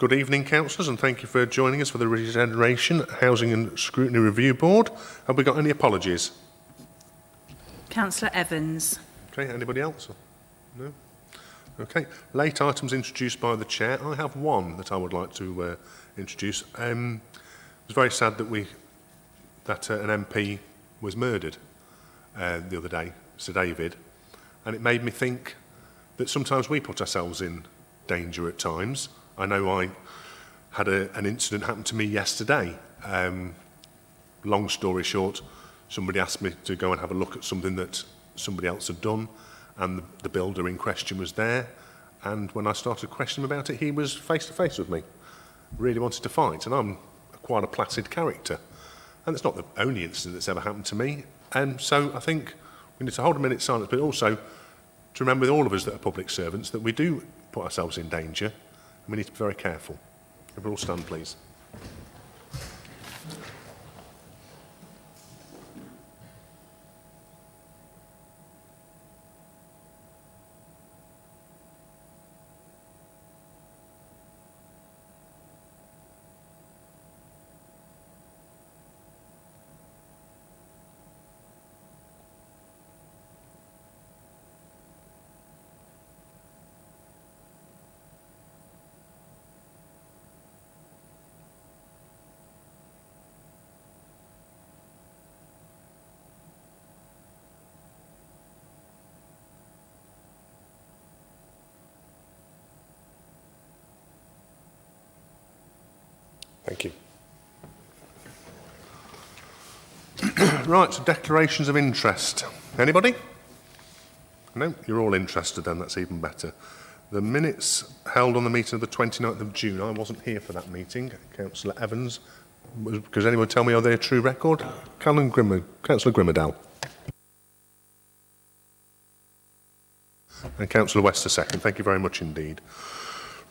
Good evening, councillors, and thank you for joining us for the Regeneration Housing and Scrutiny Review Board. Have we got any apologies? Councillor Evans. Okay, anybody else? No? Okay, late items introduced by the Chair. I have one that I would like to introduce. It was very sad that an MP was murdered the other day, Sir David, and it made me think that sometimes we put ourselves in danger at times. I know I had an incident happen to me yesterday. Long story short, somebody asked me to go and have a look at something that somebody else had done, and the builder in question was there. And when I started questioning him about it, he was face to face with me, really wanted to fight. And I'm quite a placid character. And it's not the only incident that's ever happened to me. And so I think we need to hold a minute's silence, but also to remember all of us that are public servants that we do put ourselves in danger, and we need to be very careful. If we all stand, please. Thank you. Right, so declarations of interest. Anybody? No, you're all interested then, that's even better. The minutes held on the meeting of the 29th of June, I wasn't here for that meeting. Councillor Evans, does anyone tell me are they a true record? Councillor Grimmadale. And Councillor West a second, thank you very much indeed.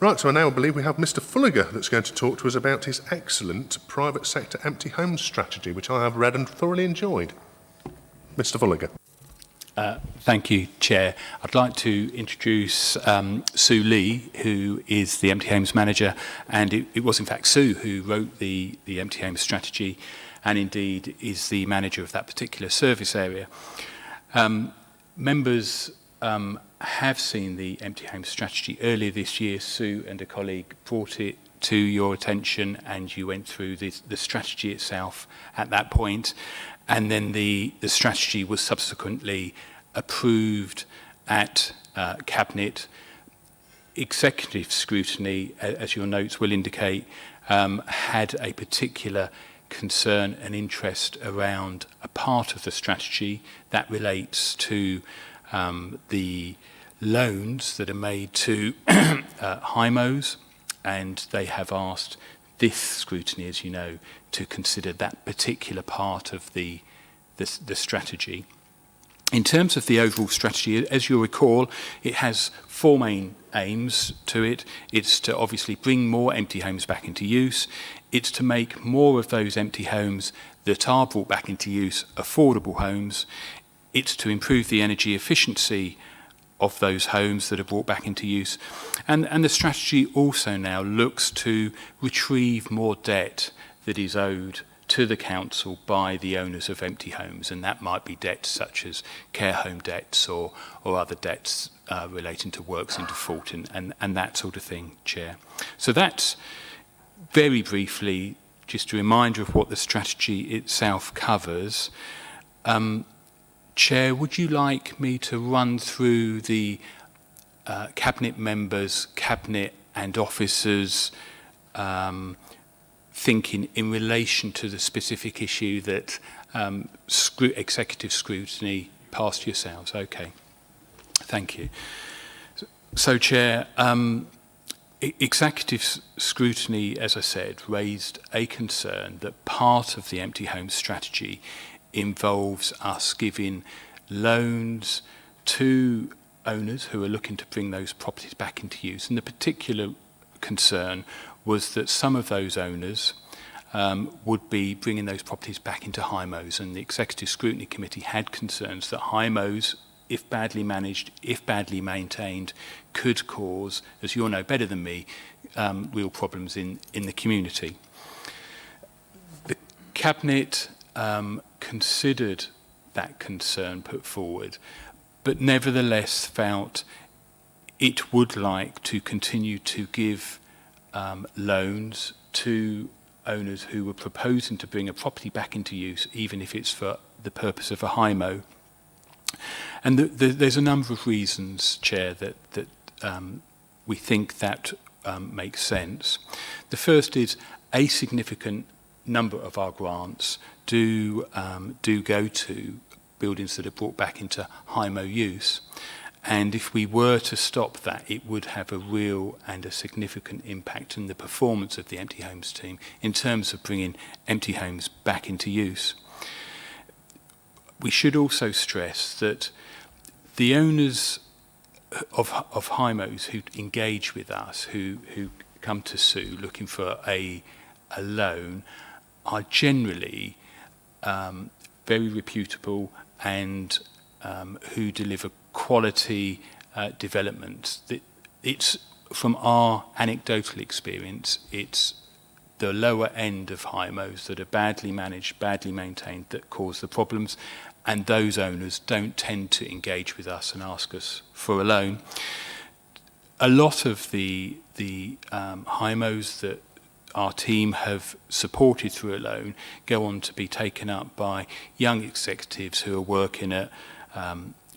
Right, so I now believe we have Mr Fulliger that's going to talk to us about his excellent private sector empty homes strategy, which I have read and thoroughly enjoyed. Mr Fulliger. Thank you, Chair. I'd like to introduce Sue Lee, who is the Empty Homes Manager, and it was in fact Sue who wrote the Empty Homes Strategy and indeed is the manager of that particular service area. Members have seen the Empty Homes Strategy earlier this year. Sue and a colleague brought it to your attention and you went through the strategy itself at that point, and then the strategy was subsequently approved at Cabinet. Executive scrutiny, as your notes will indicate, had a particular concern and interest around a part of the strategy that relates to the loans that are made to HIMOs, and they have asked this scrutiny, as you know, to consider that particular part of the strategy. In terms of the overall strategy, as you'll recall, it has four main aims to it. It's to obviously bring more empty homes back into use. It's to make more of those empty homes that are brought back into use affordable homes. It's to improve the energy efficiency of those homes that are brought back into use. And the strategy also now looks to retrieve more debt that is owed to the council by the owners of empty homes, and that might be debts such as care home debts or other debts relating to works in default and that sort of thing, Chair. So that's very briefly just a reminder of what the strategy itself covers. Chair, would you like me to run through the Cabinet members, Cabinet and officers thinking in relation to the specific issue that executive scrutiny passed yourselves? Okay, thank you. So, Chair, executive scrutiny, as I said, raised a concern that part of the empty home strategy involves us giving loans to owners who are looking to bring those properties back into use. And the particular concern was that some of those owners would be bringing those properties back into HIMOs, and the Executive Scrutiny Committee had concerns that HIMOs if badly managed, if badly maintained, could cause, as you'll know better than me, real problems in the community. The Cabinet considered that concern put forward, but nevertheless felt it would like to continue to give loans to owners who were proposing to bring a property back into use, even if it's for the purpose of a HIMO. And there's a number of reasons, Chair, that we think that makes sense. The first is a significant number of our grants do go to buildings that are brought back into HIMO use. And if we were to stop that, it would have a real and a significant impact on the performance of the empty homes team in terms of bringing empty homes back into use. We should also stress that the owners of HIMOs who engage with us, who come to Sue looking for a loan, are generally very reputable and who deliver quality development. It's, from our anecdotal experience, it's the lower end of HIMOs that are badly managed, badly maintained, that cause the problems, and those owners don't tend to engage with us and ask us for a loan. A lot of the HIMOs that our team have supported through a loan go on to be taken up by young executives who are working at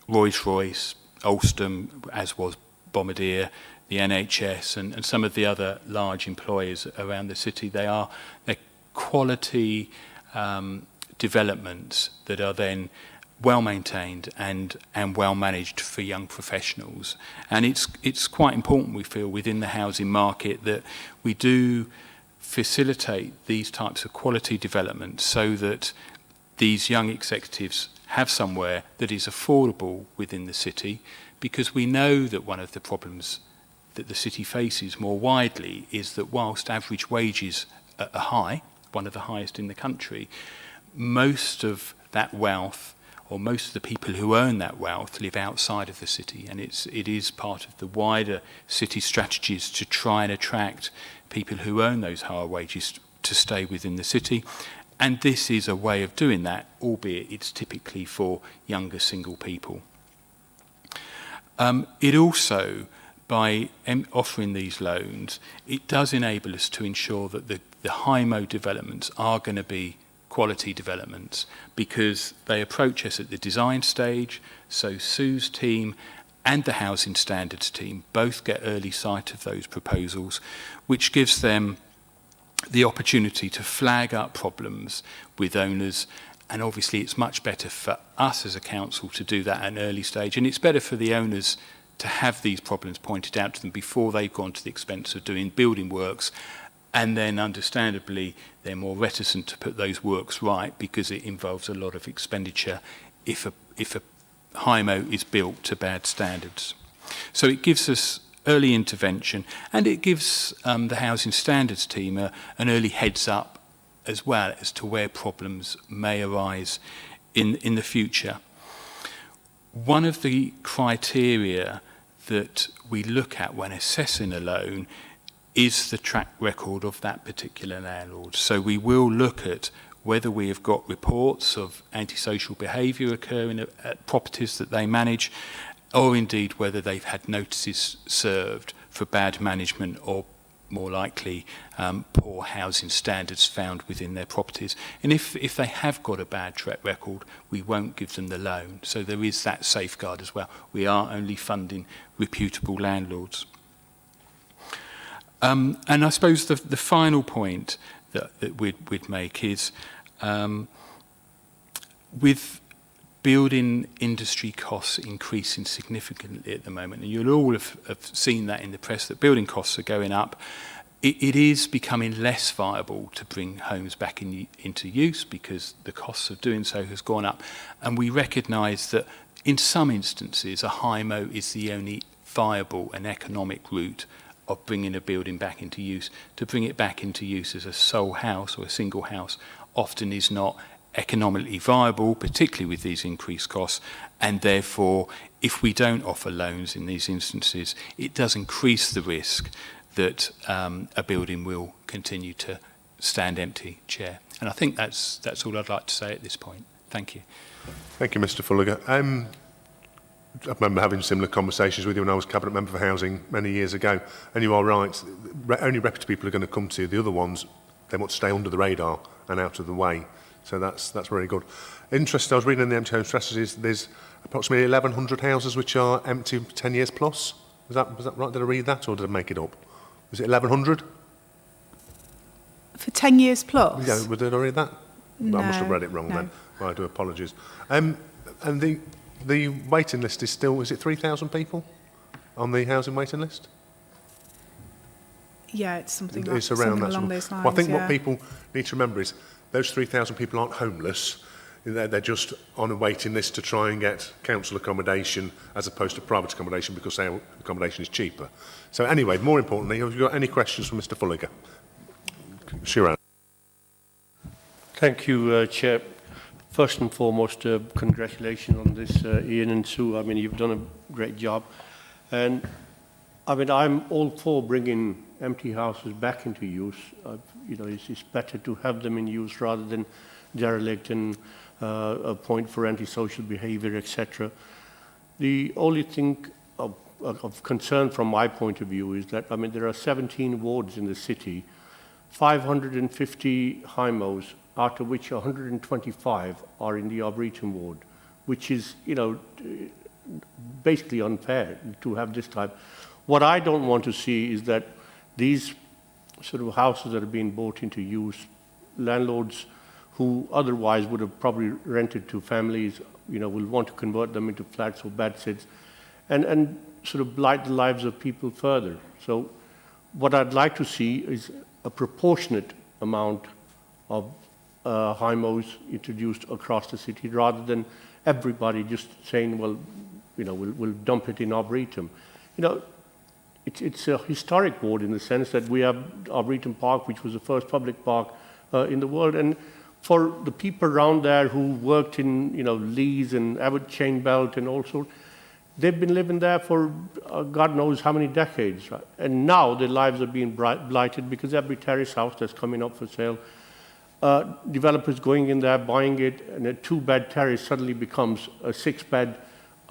Rolls-Royce, Alstom, as was Bombardier, the NHS, and some of the other large employers around the city. They're quality developments that are then well maintained and well managed for young professionals. And it's quite important, we feel, within the housing market that we do facilitate these types of quality developments so that these young executives have somewhere that is affordable within the city, because we know that one of the problems that the city faces more widely is that whilst average wages are high, one of the highest in the country, most of that wealth, or most of the people who earn that wealth, live outside of the city, and it is part of the wider city strategies to try and attract people who earn those higher wages to stay within the city. And this is a way of doing that, albeit it's typically for younger single people. It also, by offering these loans, it does enable us to ensure that the HIMO developments are going to be quality developments, because they approach us at the design stage, so Sue's team and the housing standards team both get early sight of those proposals, which gives them the opportunity to flag up problems with owners. And obviously it's much better for us as a council to do that at an early stage, and it's better for the owners to have these problems pointed out to them before they've gone to the expense of doing building works, and then understandably they're more reticent to put those works right because it involves a lot of expenditure if a HIMO is built to bad standards. So it gives us early intervention, and it gives the housing standards team an early heads up as well as to where problems may arise in the future. One of the criteria that we look at when assessing a loan is the track record of that particular landlord. So we will look at whether we have got reports of antisocial behaviour occurring at properties that they manage, or indeed whether they've had notices served for bad management or, more likely, poor housing standards found within their properties. And if they have got a bad track record, we won't give them the loan. So there is that safeguard as well. We are only funding reputable landlords. And I suppose the final point that we'd make is, with building industry costs increasing significantly at the moment, and you'll all have seen that in the press, that building costs are going up, it is becoming less viable to bring homes back into use because the costs of doing so has gone up. And we recognise that in some instances a HIMO is the only viable and economic route of bringing a building back into use. To bring it back into use as a sole house or a single house often is not economically viable, particularly with these increased costs, and therefore, if we don't offer loans in these instances, it does increase the risk that a building will continue to stand empty, Chair. And I think that's all I'd like to say at this point. Thank you. Thank you, Mr. Fulliger. I remember having similar conversations with you when I was Cabinet Member for Housing many years ago, and you are right, only reputable people are going to come to you. The other ones, they want to stay under the radar and out of the way. So that's really good. Interesting, I was reading in the empty home strategies, there's approximately 1,100 houses which are empty 10 years plus. Was that right? Did I read that, or did I make it up? Was it 1,100? For 10 years plus? Yeah, did I read that? No, I must have read it wrong then. Well, I do apologies. And the waiting list is still, is it 3,000 people on the housing waiting list? Yeah, it's something, It's like, around something that along sort of- those lines. Well, I think yeah. what people need to remember is those 3,000 people aren't homeless. They're just on a waiting list to try and get council accommodation as opposed to private accommodation because their accommodation is cheaper. So anyway, more importantly, have you got any questions for Mr. Fulliger? Shiran. Thank you, Chair. First and foremost, congratulations on this, Ian and Sue. I mean, you've done a great job. And, I mean, I'm all for bringing empty houses back into use. You know, it's better to have them in use rather than derelict and a point for antisocial behavior, etc. The only thing of concern from my point of view is that, I mean, there are 17 wards in the city, 550 HIMOs, out of which 125 are in the Arboretum ward, which is, you know, basically unfair to have this type. What I don't want to see is that these sort of houses that are being brought into use, landlords who otherwise would have probably rented to families, you know, will want to convert them into flats or bedsits and sort of blight the lives of people further. So what I'd like to see is a proportionate amount of HIMOs introduced across the city rather than everybody just saying, well, you know, we'll dump it in Arboretum. You know, it's a historic ward in the sense that we have Arboretum Park, which was the first public park in the world. And for the people around there who worked in, you know, Lees and Abbott Chain Belt and all sorts, they've been living there for God knows how many decades, right? And now their lives are being blighted because every terrace house that's coming up for sale, developers going in there, buying it, and a 2-bed terrace suddenly becomes a 6-bed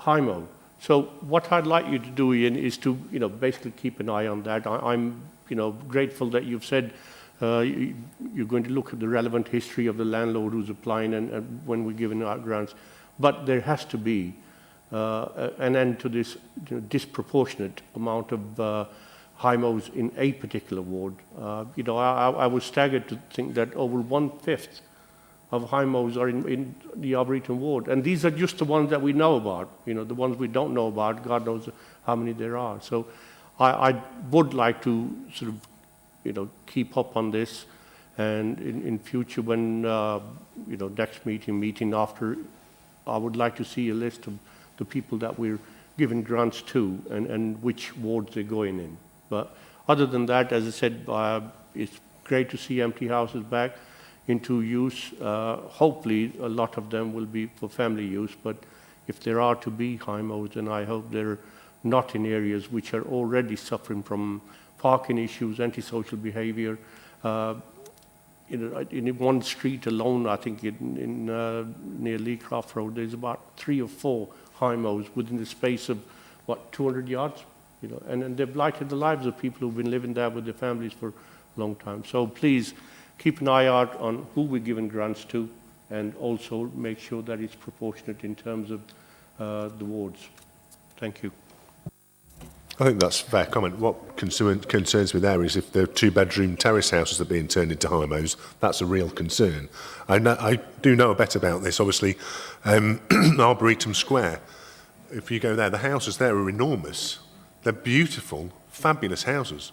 HIMO. So what I'd like you to do, Ian, is to, you know, basically keep an eye on that. I'm, you know, grateful that you've said you're going to look at the relevant history of the landlord who's applying and when we're giving out grants. But there has to be an end to this, you know, disproportionate amount of HIMOs in a particular ward. You know, I was staggered to think that over 1/5 of HIMOs are in the Arboretum ward. And these are just the ones that we know about. You know, the ones we don't know about, God knows how many there are. So I would like to sort of, you know, keep up on this. And in future when, you know, next meeting after, I would like to see a list of the people that we're giving grants to and which wards they're going in. But other than that, as I said, it's great to see empty houses back into use. Hopefully, a lot of them will be for family use, but if there are to be HIMOs, then I hope they're not in areas which are already suffering from parking issues, antisocial behavior. You know, in one street alone, I think near Leecroft Road, there's about 3 or 4 HIMOs within the space of, 200 yards? You know, and they've blighted the lives of people who've been living there with their families for a long time. So please keep an eye out on who we're giving grants to and also make sure that it's proportionate in terms of the wards. Thank you. I think that's a fair comment. What concerns me there is if there are 2-bedroom terrace houses that are being turned into HIMOs, that's a real concern. I do know a bit about this, obviously. Arboretum Square, if you go there, the houses there are enormous. They're beautiful, fabulous houses.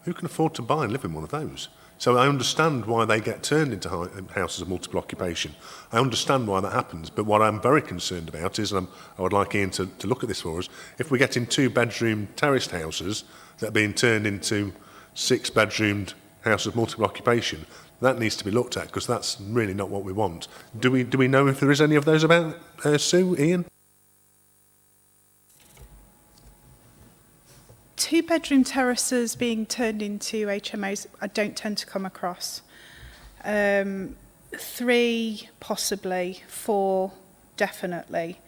Who can afford to buy and live in one of those? So I understand why they get turned into houses of multiple occupation. I understand why that happens, but what I'm very concerned about is, and I would like Ian to look at this for us, if we're getting 2-bedroom terraced houses that are being turned into 6-bedroomed houses of multiple occupation, That needs to be looked at, because that's really not what we want. Do we know if there is any of those about, Sue, Ian? Two-bedroom terraces being turned into HMOs, I don't tend to come across. 3, possibly. 4, definitely.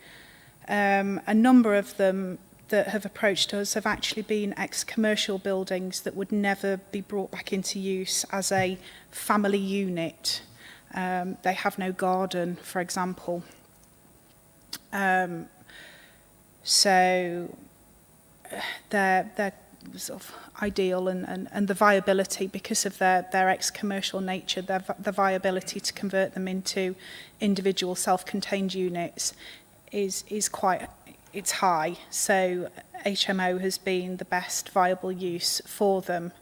A number of them that have approached us have actually been ex-commercial buildings that would never be brought back into use as a family unit. They have no garden, for example. So they're sort of ideal, and the viability, because of their ex-commercial nature, the viability to convert them into individual self-contained units is quite, it's high. So HMO has been the best viable use for them.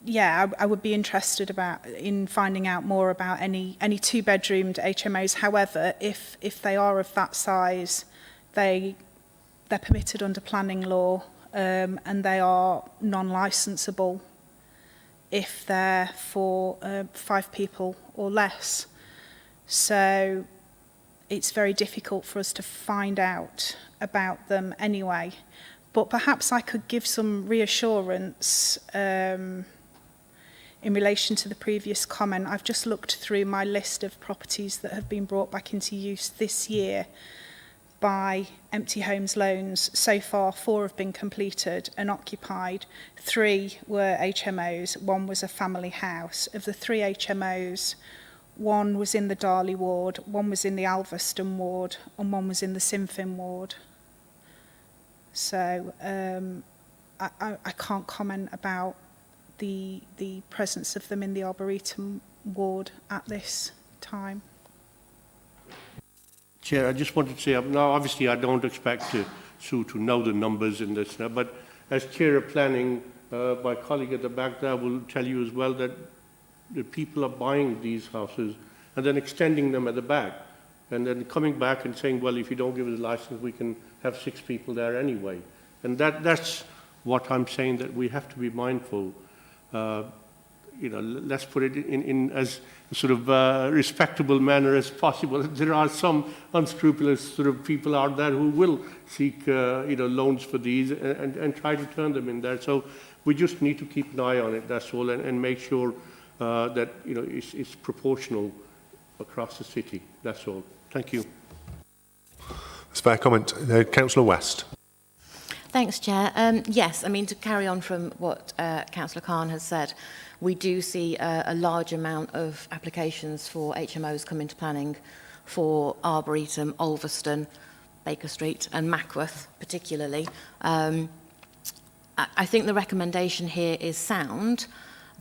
Yeah, I would be interested in finding out more about any two-bedroomed HMOs. However, if they are of that size, they're permitted under planning law, and they are non-licensable if they're for 5 people or less. So it's very difficult for us to find out about them anyway. But perhaps I could give some reassurance in relation to the previous comment. I've just looked through my list of properties that have been brought back into use this year by Empty Homes Loans. So far, 4 have been completed and occupied. 3 were HMOs, 1 was a family house. Of the 3 HMOs, 1 was in the Darley ward, 1 was in the Alveston ward, and 1 was in the Sinfin ward. So I can't comment about the presence of them in the Arboretum ward at this time. Chair, I just wanted to say, now obviously I don't expect Sue to know the numbers in this, but as Chair of Planning, my colleague at the back there will tell you as well that the people are buying these houses and then extending them at the back, and then coming back and saying, well, if you don't give us a license, we can have 6 people there anyway. And that's what I'm saying, that we have to be mindful. Let's put it in as sort of respectable manner as possible. There are some unscrupulous sort of people out there who will seek loans for these and try to turn them in there. So we just need to keep an eye on it, that's all, and make sure that it's proportional across the city. That's all. Thank you. That's a fair comment. Councillor West. Thanks, Chair. Yes, I mean, to carry on from what Councillor Khan has said, we do see a large amount of applications for HMOs come into planning for Arboretum, Ulverston, Baker Street and Mackworth particularly. I think the recommendation here is sound,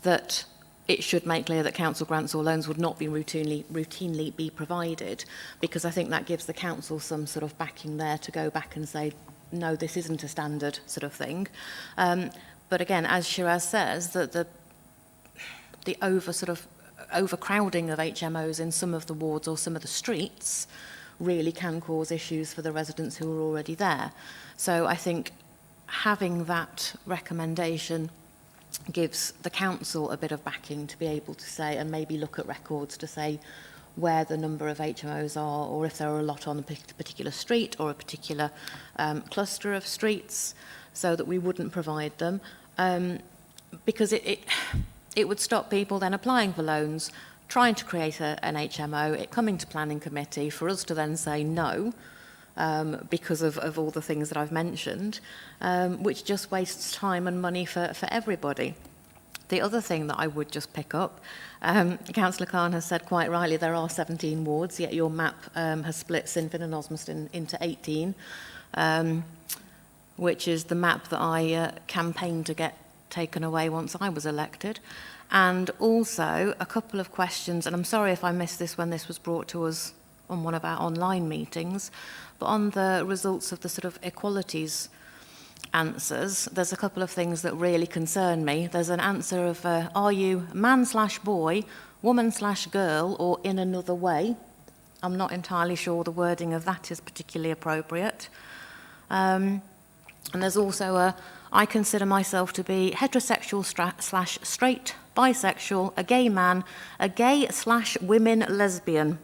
that it should make clear that council grants or loans would not be routinely be provided, because I think that gives the council some sort of backing there to go back and say, no, this isn't a standard sort of thing. But again, as Shiraz says, that the overcrowding of HMOs in some of the wards or some of the streets really can cause issues for the residents who are already there. So I think having that recommendation gives the council a bit of backing to be able to say, and maybe look at records to say where the number of HMOs are, or if there are a lot on a particular street or a particular cluster of streets, so that we wouldn't provide them, because it would stop people then applying for loans, trying to create an HMO, it coming to planning committee, for us to then say no, because of all the things that I've mentioned, which just wastes time and money for everybody. The other thing that I would just pick up, Councillor Khan has said quite rightly, there are 17 wards, yet your map has split Sinfin and Osmaston into 18, which is the map that I campaigned to get taken away once I was elected. And also a couple of questions, and I'm sorry if I missed this when this was brought to us on one of our online meetings, but on the results of the sort of equalities answers, there's a couple of things that really concern me. There's an answer of, are you man/boy, woman/girl, or in another way? I'm not entirely sure the wording of that is particularly appropriate. And there's also I consider myself to be heterosexual/straight bisexual, a gay man, a gay/women lesbian.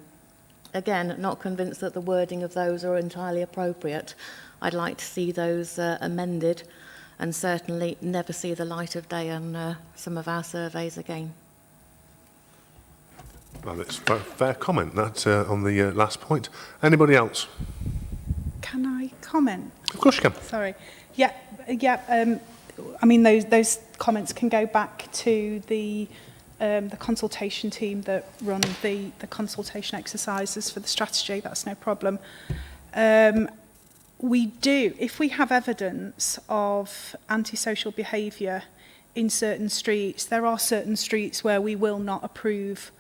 Again, not convinced that the wording of those are entirely appropriate. I'd like to see those amended and certainly never see the light of day on some of our surveys again. Well, it's a fair comment, that, on the last point. Anybody else? Can I comment? Of course you can. Sorry. Yeah. I mean, those comments can go back to the consultation team that run the consultation exercises for the strategy. That's no problem. We do, if we have evidence of antisocial behaviour in certain streets, there are certain streets where we will not approve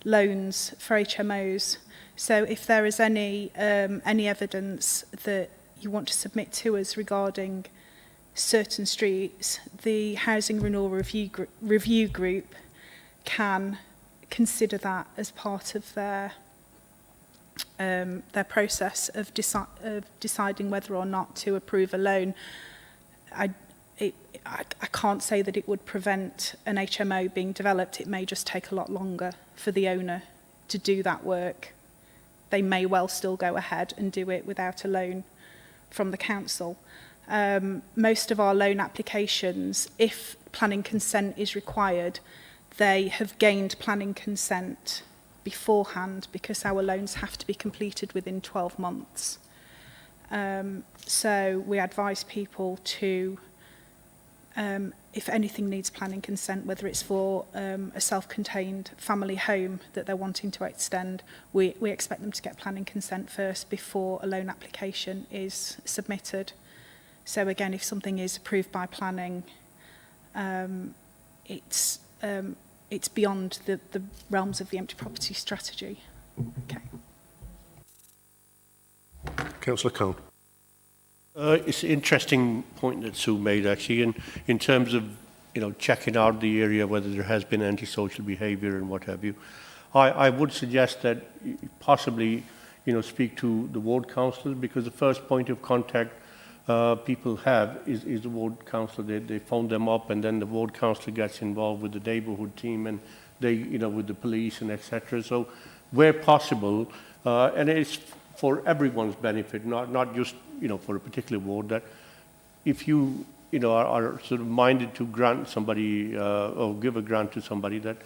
loans for HMOs. So if there is any evidence that you want to submit to us regarding certain streets, the Housing Renewal Review Group can consider that as part of their process of deciding whether or not to approve a loan. I can't say that it would prevent an HMO being developed. It may just take a lot longer for the owner to do that work. They may well still go ahead and do it without a loan from the council. Most of our loan applications, if planning consent is required, they have gained planning consent beforehand because our loans have to be completed within 12 months. So we advise people to, if anything needs planning consent, whether it's for a self-contained family home that they're wanting to extend, we expect them to get planning consent first before a loan application is submitted. So again, if something is approved by planning, it's beyond the realms of the empty property strategy. Okay. Councillor Cone. It's an interesting point that Sue made, actually, in terms of, checking out the area, whether there has been antisocial behaviour and what have you. I would suggest that you possibly, speak to the ward councillors, because the first point of contact people have is the ward councillor. They phone them up, and then the ward councillor gets involved with the neighbourhood team, and they, with the police and etc. So, where possible, and it's for everyone's benefit, not just for a particular ward, that if you are sort of minded to grant somebody or give a grant to somebody, that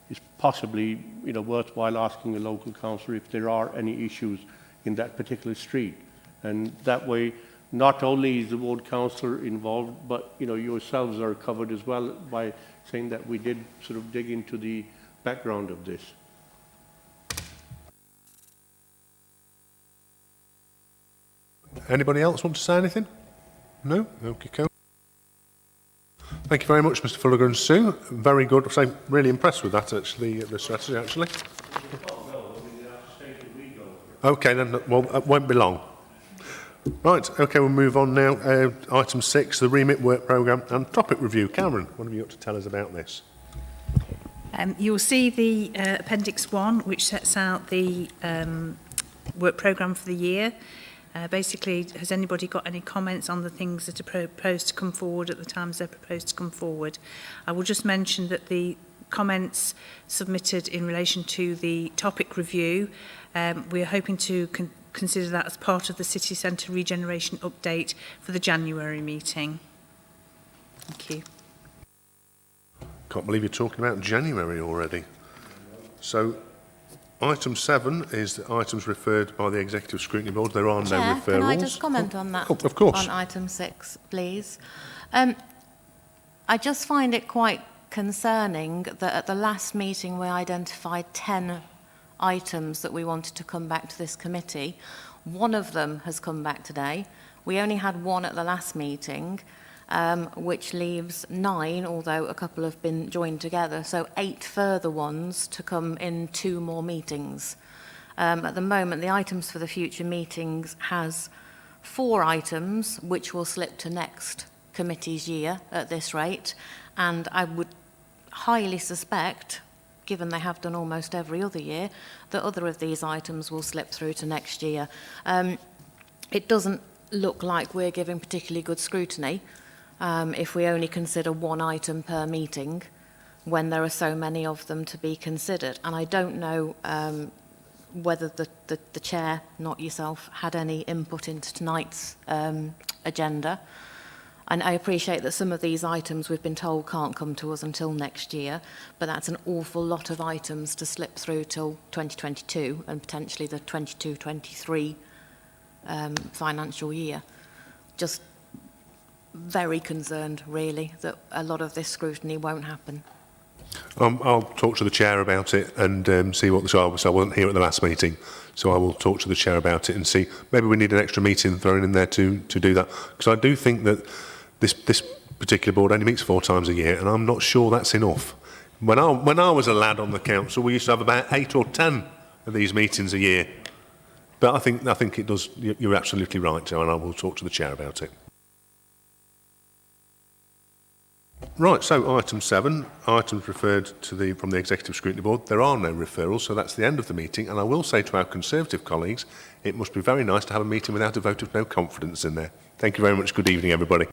is possibly worthwhile asking a local councillor if there are any issues in that particular street, and that way not only is the ward councillor involved, but yourselves are covered as well by saying that we did sort of dig into the background of this. Anybody else want to say anything? No? Okay, cool. Thank you very much, Mr. Fulliger and Sue. Very good. I'm really impressed with that, actually, the strategy, actually. Okay, then, well, it won't be long. Right, okay, we'll move on now. Item 6, the Remit work programme and topic review. Cameron, what have you got to tell us about this? You'll see the Appendix 1, which sets out the work programme for the year. Basically, has anybody got any comments on the things that are proposed to come forward at the times they're proposed to come forward? I will just mention that the comments submitted in relation to the topic review, we are hoping to consider that as part of the City Centre Regeneration update for the January meeting. Thank you. Can't believe you're talking about January already. So, item 7 is the items referred by the Executive Scrutiny Board. There are Chair, no referrals. Can I just comment on that? Oh, of course. On item 6, please. I just find it quite concerning that at the last meeting we identified 10 items that we wanted to come back to this committee. One of them has come back today. We only had one at the last meeting, which leaves 9, although a couple have been joined together, so 8 further ones to come in 2 more meetings. At the moment, the items for the future meetings has 4 items, which will slip to next committee's year at this rate, and I would highly suspect, given they have done almost every other year, that other of these items will slip through to next year. It doesn't look like we're giving particularly good scrutiny if we only consider 1 item per meeting. when there are so many of them to be considered. And I don't know whether the chair, not yourself, had any input into tonight's agenda. And I appreciate that some of these items we've been told can't come to us until next year, but that's an awful lot of items to slip through till 2022 and potentially the 22-23 financial year. Just very concerned, really, that a lot of this scrutiny won't happen. I'll talk to the chair about it and see what the chair was. I wasn't here at the last meeting, so I will talk to the chair about it and see. Maybe we need an extra meeting thrown in there to do that, because I do think that this particular board only meets 4 times a year, and I'm not sure that's enough. When I was a lad on the council, we used to have about 8 or 10 of these meetings a year. But I think it does. You're absolutely right, Joe, and I will talk to the chair about it. Right, so item 7, items referred to from the Executive Scrutiny Board. There are no referrals, so that's the end of the meeting. And I will say to our Conservative colleagues, it must be very nice to have a meeting without a vote of no confidence in there. Thank you very much. Good evening, everybody.